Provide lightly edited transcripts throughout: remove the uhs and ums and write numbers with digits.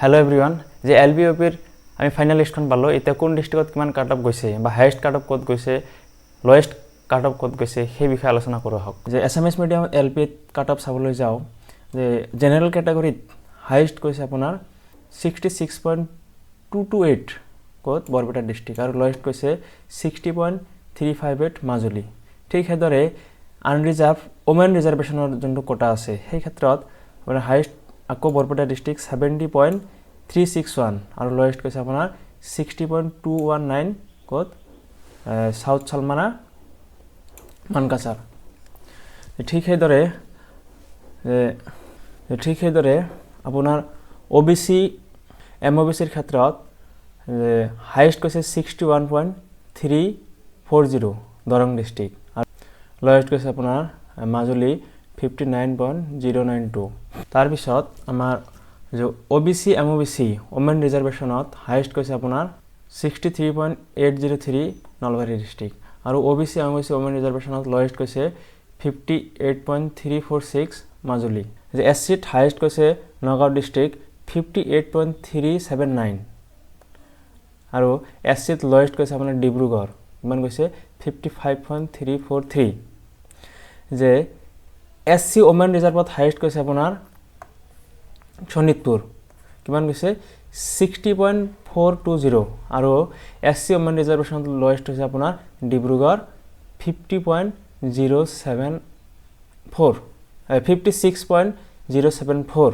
Hello everyone जे एलबिओपिर আমি final লিষ্টখন পালো এটা কোন ডিস্ট্রিক্টত কিমান কাট অফ গৈছে বা হাইয়েস্ট কাট অফ কত গৈছে লোয়েস্ট কাট অফ কত গৈছে সেই বিষয়ে আলোচনা কৰো হক যে SMS medium LP cut off চাবলৈ যাও যে জেনারেল ক্যাটাগরিত হাইয়েস্ট গৈছে আপোনাৰ 66.228 কত বৰপেটা ডিস্ট্ৰিক্ট আৰু লোয়েস্ট গৈছে 60.358 মাজুলী ঠিক হেদৰে আনৰিজাৰ্ভ ওমেন ৰিজাৰ্ভেশনৰ যোনটো কোটা আছে সেই ক্ষেত্ৰত আপোনাৰ হাইয়েস্ট আকৌ বৰপেটা ডিস্ট্ৰিক্ট 70.361 আৰু লোয়েস্ট কৈছে আপোনাৰ 60.219 কত সাউথ সালমানা মানকাছাৰ ঠিক হেদৰে আপোনাৰ ওবিসি এমওবিসিৰ ক্ষেত্ৰত হাইয়েস্ট কৈছে 61.340 দৰং ডিস্ট্ৰিক্ট আৰু লোয়েস্ট কৈছে আপোনাৰ মাজুলী 59.092 তাৰ পিছত আমাৰ जो ओबीसी एमओबीसी वुमेन रिजर्वेशनत हाईएस्ट কৈছে আপোনাৰ 63.803 নলবাৰী ডিস্ট্ৰিক্ট আৰু ओबीसी एमओबीसी वुमेन रिजर्वेशनत লোয়েস্ট কৈছে 58.346 মাজুলী যে এসসিত হাইয়েস্ট কৈছে নগাঁও ডিস্ট্রিক্ট 58.379 আৰু এসসিত লোয়েস্ট কৈছে আপোনাৰ ডিব্ৰুগড় কিমান কৈছে 55.343 যে এসসি वुमेन ৰিজাৰ্ভত হাইয়েস্ট কৈছে আপোনাৰ শোণিতপুৰ কিমান গৈছে 60.420 আৰু এসসি ওমেন ৰিজাৰ্ভেশন লোয়েস্ট হৈছে আপোনাৰ ডিব্ৰুগড় 56.074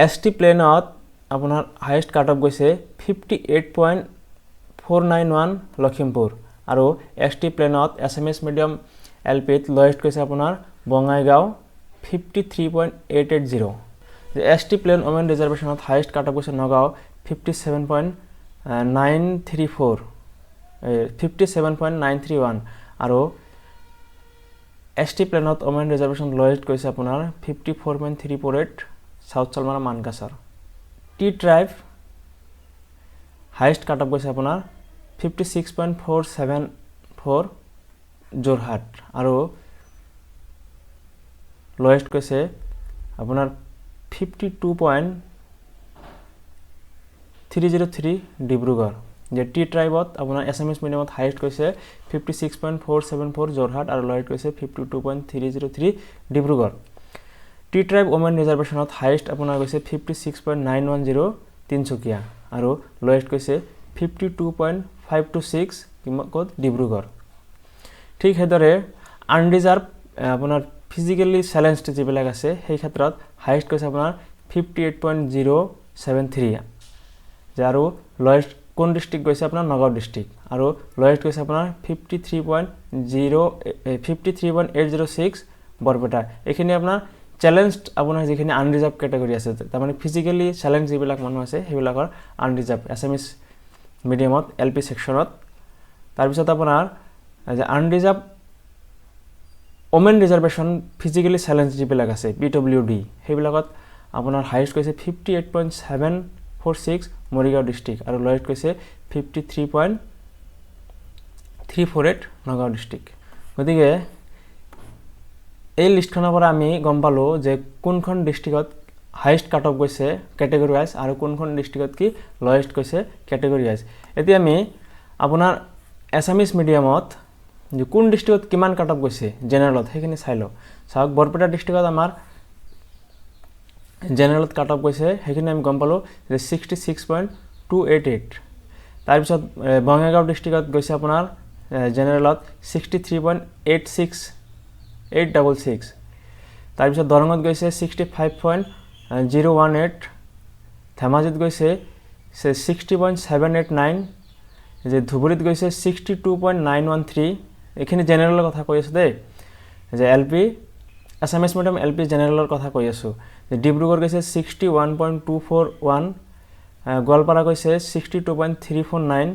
এসটি প্লেনত আপোনাৰ হাইয়েস্ট কাট অফ গৈছে 58.491 লখিমপুৰ আৰু এসটি প্লেনত এসএমএস মিডিয়াম এলপিত লোয়েস্ট গৈছে আপোনাৰ বঙাইগাঁও 53.880 एसटी प्लेन वुमेन रिजर्वेशनत हाईएस्ट काट अफ গৈছে নগাঁও 57.931 আৰু एसटी प्लेনত वुमेन रिजर्वेशन लोएस्ट গৈছে আপোনাৰ 54.348 South Salmara Mankachar tea tribe highest cut off গৈছে আপোনাৰ 56.474 যোৰহাট আৰু লোয়েস্ট গৈছে আপোনাৰ 52.303 ডিব্ৰুগড় যে টি ট্ৰাইবত আপোনাৰ এসএমএস মিডিয়ামত হাইয়েস্ট কৈছে 56.474 যোৰহাট আৰু লোয়েস্ট কৈছে 52.303 ডিব্ৰুগড় টি ট্ৰাইব ওমেন ৰিজাৰ্ভেশনত হাইয়েস্ট আপোনাৰ কৈছে 56.910 তিনচুকীয়া আৰু লোয়েস্ট কৈছে 52.526 কত ডিব্ৰুগড় ঠিক হেদৰে আনৰিজাৰ্ভ আপোনাৰ ফিজিক্যালি চ্যালেঞ্জড যিবিলাক আছে সেই ক্ষেত্ৰত হাইয়েস্ট কৈছে আপোনাৰ 58.073 আৰু লোয়েস্ট কোন ডিস্ট্ৰিক্ট গৈছে আপোনাৰ নগাঁও ডিস্ট্ৰিক্ট আৰু লোয়েস্ট গৈছে আপোনাৰ 53.806 বৰপেটা এখিনি আপোনাৰ চ্যালেঞ্জড আপোনাৰ যিখিনি আনৰিজাৰ্ভ ক্যাটাগৰি আছে তাৰ মানে ফিজিক্যালি চ্যালেঞ্জ যিবিলাক মানুহ আছে সেইবিলাকৰ আনৰিজাৰ্ভ এসএমএস মিডিয়ামত এলপি সেকশনত তাৰ পিছত আপোনাৰ যে unreserved women reservation physically challenge যিবিলাক আছে পিডব্লিউডি সেইবিলাকত আপোনাৰ হাইয়েস্ট কৈছে 58.746 মৰিগাঁও ডিস্ট্ৰিক্ট আৰু লোয়েস্ট কৈছে 53.348 নগাঁও ডিস্ট্ৰিক্ট গতিকে এই লিষ্টখনৰ পৰা আমি গম পালো যে কোনখন ডিস্ট্ৰিক্টত হাইয়েস্ট কাট অফ গৈছে ক্যাটাগৰি ওয়াইজ আৰু কোনখন ডিস্ট্ৰিক্টত কি লোয়েস্ট গৈছে ক্যাটাগৰি ওয়াইজ এতিয়া আমি আপোনাৰ এছামিজ মিডিয়ামত যে কোন ডিস্ট্ৰিক্টত কিমান কাট অফ গৈছে জেনাৰেলত সেইখিনি চাই ল চাওক বৰপেটা ডিস্ট্ৰিক্টত আমাৰ জেনারেলত কাট অফ গৈছে সেইখিনি আমি গম পালো যে 66.288 তাৰ পিছত বঙাইগাঁও ডিস্ট্ৰিক্টত গৈছে আপোনাৰ জেনাৰেলত 63.86866 তাৰ পিছত দৰঙত গৈছে 65.018 ধেমাজিত গৈছে 60.789 যে ধুবুৰীত গৈছে 62.913 এখিনি জেনাৰেলৰ কথা কৈ আছো দে যে এলপি এসএমএস মিডিয়াম এলপি জেনাৰেলৰ কথা কৈ আছো যে ডিব্ৰুগড় গৈছে 61.241 গোৱালপাৰা গৈছে 62.349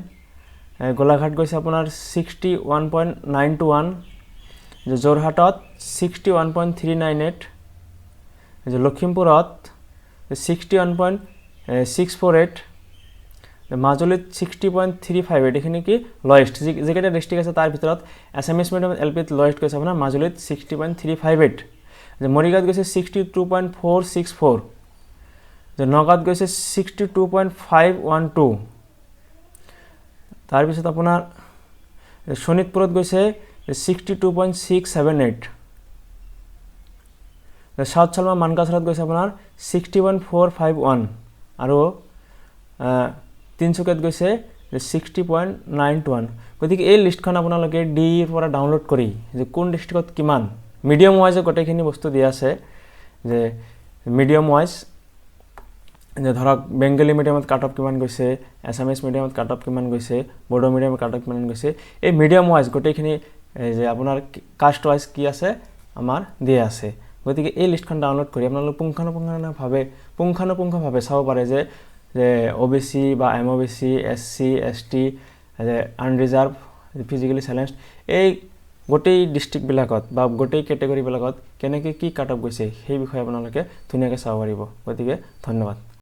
গোলাঘাট গৈছে আপোনাৰ 61.921 যে যোৰহাটত 61.398 যে লখিমপুৰত 61.648 মাজুলীত 60.358 এখিনি কি লোয়েস্ট যেকেটা ডিস্ট্ৰিক্ট আছে তাৰ ভিতৰত এসএমএস মিডিয়াম এলপিত লোয়েস্ট কৈছে আপোনাৰ মাজুলীত 60.358 যে মৰিগাঁৱত গৈছে 62.464 যে নগাঁৱত গৈছে 62.512, তাৰপিছত আপোনাৰ শোণিতপুৰত গৈছে 62.678, সাউথ চালমা মানকাছাৰত গৈছে আপোনাৰ 61.451 আৰু তিনচুকীয়াত গৈছে 60.921। গতিকে এই লিষ্টখন আপোনালোকে ডিৰ পৰা ডাউনলোড কৰি যে কোন ডিষ্ট্ৰিক্টত কিমান মিডিয়াম ৱাইজ গোটেইখিনি বস্তু দিয়া আছে, যে মিডিয়াম ৱাইজ যে ধৰক বেংগলী মিডিয়ামত কাট অফ কিমান গৈছে, এছামিছ মিডিয়ামত কাট অফ কিমান গৈছে, বড়ো মিডিয়ামত কাট অফ কিমান গৈছে, এই মিডিয়াম ৱাইজ গোটেইখিনি যে আপোনাৰ কাষ্ট ৱাইজ কি আছে আমাৰ দিয়া আছে। গতিকে এই লিষ্টখন ডাউনলোড কৰি আপোনালোক পুংখানুপুংখভাৱে চাব পাৰে যে OBC বা MOBC, SC, ST, unreserved, physically challenged, এই গোটেই ডিষ্ট্ৰিক্টবিলাকত বা গোটেই কেটেগৰীবিলাকত কেনেকৈ কি কাট অফ গৈছে সেই বিষয়ে আপোনালোকে ধুনীয়াকৈ চাব পাৰিব। গতিকে ধন্যবাদ।